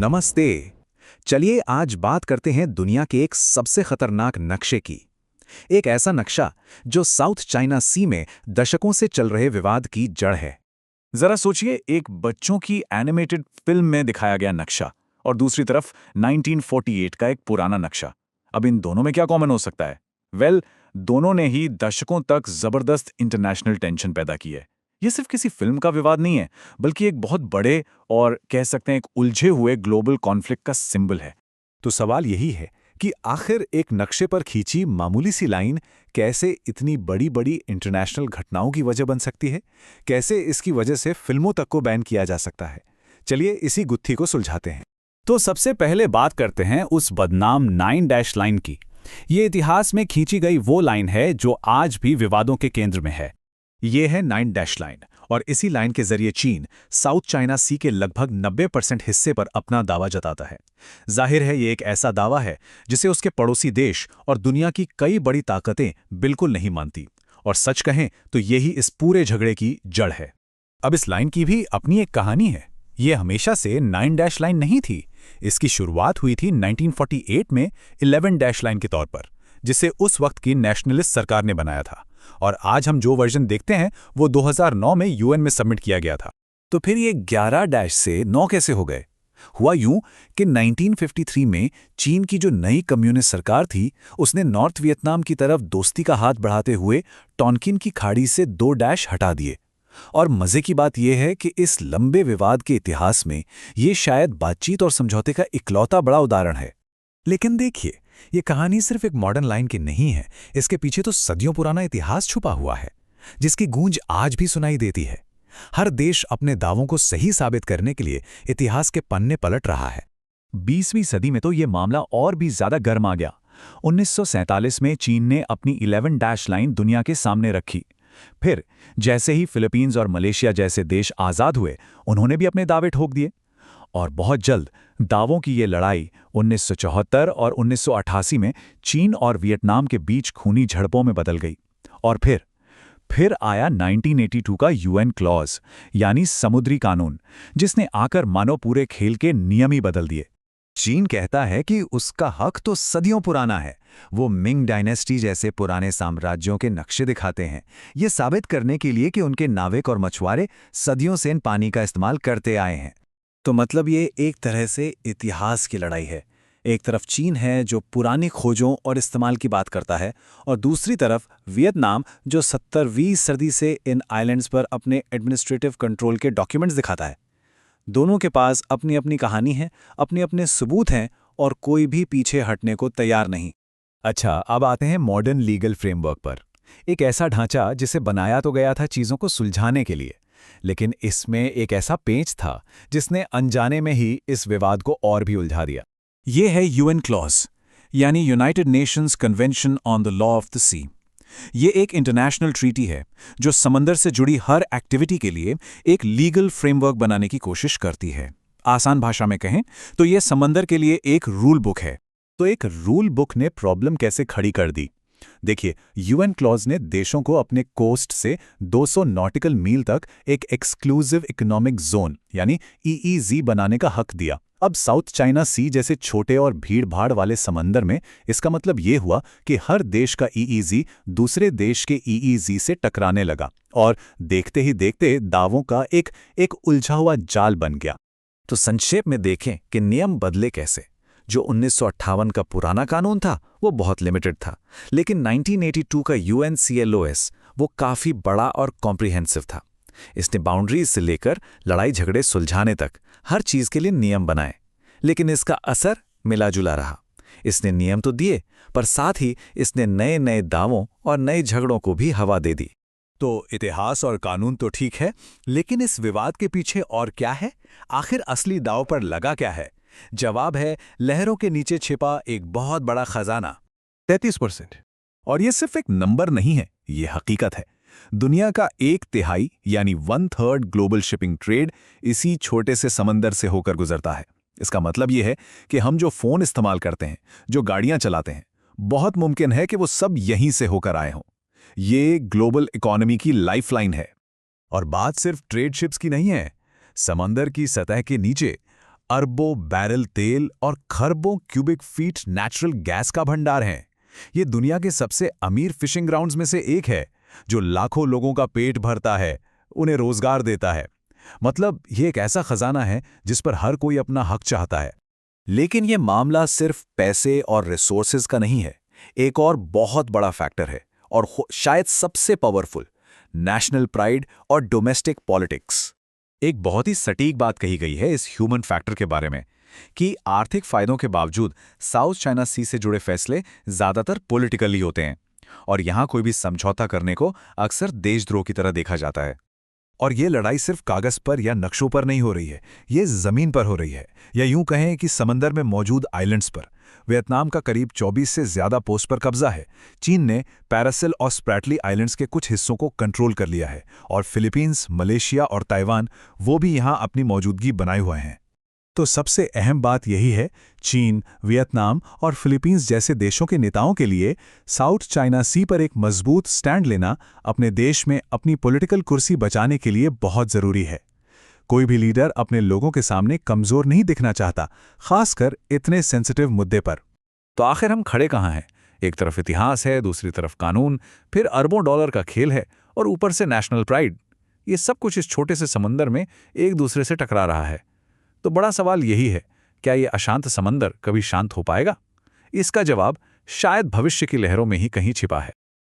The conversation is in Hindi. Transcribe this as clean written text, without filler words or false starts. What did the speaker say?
नमस्ते। चलिए आज बात करते हैं दुनिया के एक सबसे खतरनाक नक्शे की। एक ऐसा नक्शा जो साउथ चाइना सी में दशकों से चल रहे विवाद की जड़ है। जरा सोचिए, एक बच्चों की एनिमेटेड फिल्म में दिखाया गया नक्शा और दूसरी तरफ 1948 का एक पुराना नक्शा। अब इन दोनों में क्या कॉमन हो सकता है? दोनों ने ही दशकों तक जबरदस्त इंटरनेशनल टेंशन पैदा की है। ये सिर्फ किसी फिल्म का विवाद नहीं है, बल्कि एक बहुत बड़े और कह सकते हैं एक उलझे हुए ग्लोबल कॉन्फ्लिक्ट का सिंबल है। तो सवाल यही है कि आखिर एक नक्शे पर खींची मामूली सी लाइन कैसे इतनी बड़ी बड़ी इंटरनेशनल घटनाओं की वजह बन सकती है? कैसे इसकी वजह से फिल्मों तक को बैन किया जा सकता है? चलिए इसी गुत्थी को सुलझाते हैं। तो सबसे पहले बात करते हैं उस बदनाम 9 डैश लाइन की। ये इतिहास में खींची गई वो लाइन है जो आज भी विवादों के केंद्र में है। ये है 9 डैश लाइन, और इसी लाइन के जरिए चीन साउथ चाइना सी के लगभग 90% हिस्से पर अपना दावा जताता है। जाहिर है ये एक ऐसा दावा है जिसे उसके पड़ोसी देश और दुनिया की कई बड़ी ताकतें बिल्कुल नहीं मानती, और सच कहें तो यही इस पूरे झगड़े की जड़ है। अब इस लाइन की भी अपनी एक कहानी है। ये हमेशा से 9 डैश लाइन नहीं थी। इसकी शुरुआत हुई थी 1948 में 11 डैश लाइन के तौर पर, जिसे उस वक्त की नेशनलिस्ट सरकार ने बनाया था। और आज हम जो वर्जन देखते हैं वो 2009 में यूएन में सबमिट किया गया था। तो फिर ये 11 डैश से 9 कैसे हो गए? हुआ यूं कि 1953 में चीन की जो नई कम्युनिस्ट सरकार थी, उसने नॉर्थ वियतनाम की तरफ दोस्ती का हाथ बढ़ाते हुए टॉनकिन की खाड़ी से 2 डैश हटा दिए। और मजे की बात यह है कि इस लंबे विवाद के इतिहास में ये शायद बातचीत और समझौते का इकलौता बड़ा उदाहरण है। लेकिन देखिए, ये कहानी सिर्फ एक मॉडर्न लाइन की नहीं है। इसके पीछे तो सदियों पुराना इतिहास छुपा हुआ है, जिसकी गूंज आज भी सुनाई देती है। हर देश अपने दावों को सही साबित करने के लिए इतिहास के पन्ने पलट रहा है। 20वीं सदी में तो ये मामला और भी ज्यादा गर्म आ गया। 1947 में चीन ने अपनी 11 डैश लाइन दुनिया के सामने रखी। फिर जैसे ही फिलीपींस और मलेशिया जैसे देश आजाद हुए, उन्होंने भी अपने दावे ठोक दिए। और बहुत जल्द दावों की ये लड़ाई 1974 और 1988 में चीन और वियतनाम के बीच खूनी झड़पों में बदल गई। और फिर आया 1982 का यूएन क्लॉज, यानी समुद्री कानून, जिसने आकर मानो पूरे खेल के नियम ही बदल दिए। चीन कहता है कि उसका हक तो सदियों पुराना है। वो मिंग डायनेस्टी जैसे पुराने साम्राज्यों के नक्शे दिखाते हैं, ये साबित करने के लिए कि उनके नाविक और मछुआरे सदियों से इन पानी का इस्तेमाल करते आए हैं। तो मतलब ये एक तरह से इतिहास की लड़ाई है। एक तरफ चीन है जो पुरानी खोजों और इस्तेमाल की बात करता है, और दूसरी तरफ वियतनाम जो 70वीं सदी से इन आइलैंड्स पर अपने एडमिनिस्ट्रेटिव कंट्रोल के डॉक्यूमेंट्स दिखाता है। दोनों के पास अपनी अपनी कहानी है, अपने अपने सबूत हैं, और कोई भी पीछे हटने को तैयार नहीं। अच्छा, अब आते हैं मॉडर्न लीगल फ्रेमवर्क पर। एक ऐसा ढांचा जिसे बनाया तो गया था चीज़ों को सुलझाने के लिए, लेकिन इसमें एक ऐसा पेंच था जिसने अनजाने में ही इस विवाद को और भी उलझा दिया। ये है यूएन क्लॉज, यानी united nations convention on the law of the sea. ये एक इंटरनेशनल ट्रीटी है जो समंदर से जुड़ी हर एक्टिविटी के लिए एक लीगल फ्रेमवर्क बनाने की कोशिश करती है। आसान भाषा में कहें तो ये समंदर के लिए एक रूल बुक है। तो एक रूल बुक ने प्रॉब्लम कैसे खड़ी कर दी? देखिए, यूएन क्लॉज ने देशों को अपने कोस्ट से 200 नॉटिकल मील तक एक एक्सक्लूसिव इकोनॉमिक जोन यानी ईईजी बनाने का हक दिया। अब साउथ चाइना सी जैसे छोटे और भीड़-भाड़ वाले समंदर में इसका मतलब ये हुआ कि हर देश का ईईजी दूसरे देश के ईईजी से टकराने लगा, और देखते ही देखते दावों का एक उलझा हुआ जाल बन गया। तो संक्षेप में देखें कि नियम बदले कैसे। जो 1958 का पुराना कानून था वो बहुत लिमिटेड था, लेकिन 1982 का यूएनसीएलओएस वो काफ़ी बड़ा और कॉम्प्रिहेंसिव था। इसने बाउंड्रीज से लेकर लड़ाई झगड़े सुलझाने तक हर चीज़ के लिए नियम बनाए, लेकिन इसका असर मिला जुला रहा। इसने नियम तो दिए, पर साथ ही इसने नए नए दावों और नए झगड़ों को भी हवा दे दी। तो इतिहास और कानून तो ठीक है, लेकिन इस विवाद के पीछे और क्या है? आखिर असली दाव पर लगा क्या है? जवाब है लहरों के नीचे छिपा एक बहुत बड़ा खजाना, 33%। और ये सिर्फ एक नंबर नहीं है, ये हकीकत है। दुनिया का 1/3 यानी 1/3 ग्लोबल शिपिंग ट्रेड इसी छोटे से समंदर से होकर गुजरता है। इसका मतलब ये है कि हम जो फोन इस्तेमाल करते हैं, जो गाड़ियां चलाते हैं, बहुत मुमकिन है कि वो सब यहीं से होकर आए हों। ये ग्लोबल इकोनॉमी की लाइफलाइन है। और बात सिर्फ ट्रेड शिप्स की नहीं है। समंदर की सतह के नीचे अरबों बैरल तेल और खरबों क्यूबिक फीट नेचुरल गैस का भंडार है। ये दुनिया के सबसे अमीर फिशिंग ग्राउंड्स में से एक है, जो लाखों लोगों का पेट भरता है, उन्हें रोजगार देता है। मतलब ये एक ऐसा खजाना है जिस पर हर कोई अपना हक चाहता है। लेकिन ये मामला सिर्फ पैसे और रिसोर्सेज का नहीं है। एक और बहुत बड़ा फैक्टर है, और शायद सबसे पावरफुल, नेशनल प्राइड और डोमेस्टिक पॉलिटिक्स। एक बहुत ही सटीक बात कही गई है इस ह्यूमन फैक्टर के बारे में, कि आर्थिक फायदों के बावजूद साउथ चाइना सी से जुड़े फैसले ज्यादातर पॉलिटिकली होते हैं, और यहां कोई भी समझौता करने को अक्सर देशद्रोह की तरह देखा जाता है। और ये लड़ाई सिर्फ कागज पर या नक्शों पर नहीं हो रही है, ये जमीन पर हो रही है, या यूं कहें कि समंदर में मौजूद आइलैंड्स पर। वियतनाम का करीब 24 से ज्यादा पोस्ट पर कब्जा है। चीन ने पैरासिल और स्प्रैटली आइलैंड्स के कुछ हिस्सों को कंट्रोल कर लिया है, और फिलीपींस, मलेशिया और ताइवान वो भी यहां अपनी मौजूदगी बनाए हुए हैं। तो सबसे अहम बात यही है, चीन, वियतनाम और फिलीपींस जैसे देशों के नेताओं के लिए साउथ चाइना सी पर एक मजबूत स्टैंड लेना अपने देश में अपनी पॉलिटिकल कुर्सी बचाने के लिए बहुत जरूरी है। कोई भी लीडर अपने लोगों के सामने कमजोर नहीं दिखना चाहता, खासकर इतने सेंसिटिव मुद्दे पर। तो आखिर हम खड़े कहाँ हैं? एक तरफ इतिहास है, दूसरी तरफ कानून, फिर अरबों डॉलर का खेल है, और ऊपर से नेशनल प्राइड। ये सब कुछ इस छोटे से समंदर में एक दूसरे से टकरा रहा है। तो बड़ा सवाल यही है, क्या ये अशांत समंदर कभी शांत हो पाएगा? इसका जवाब शायद भविष्य की लहरों में ही कहीं छिपा है।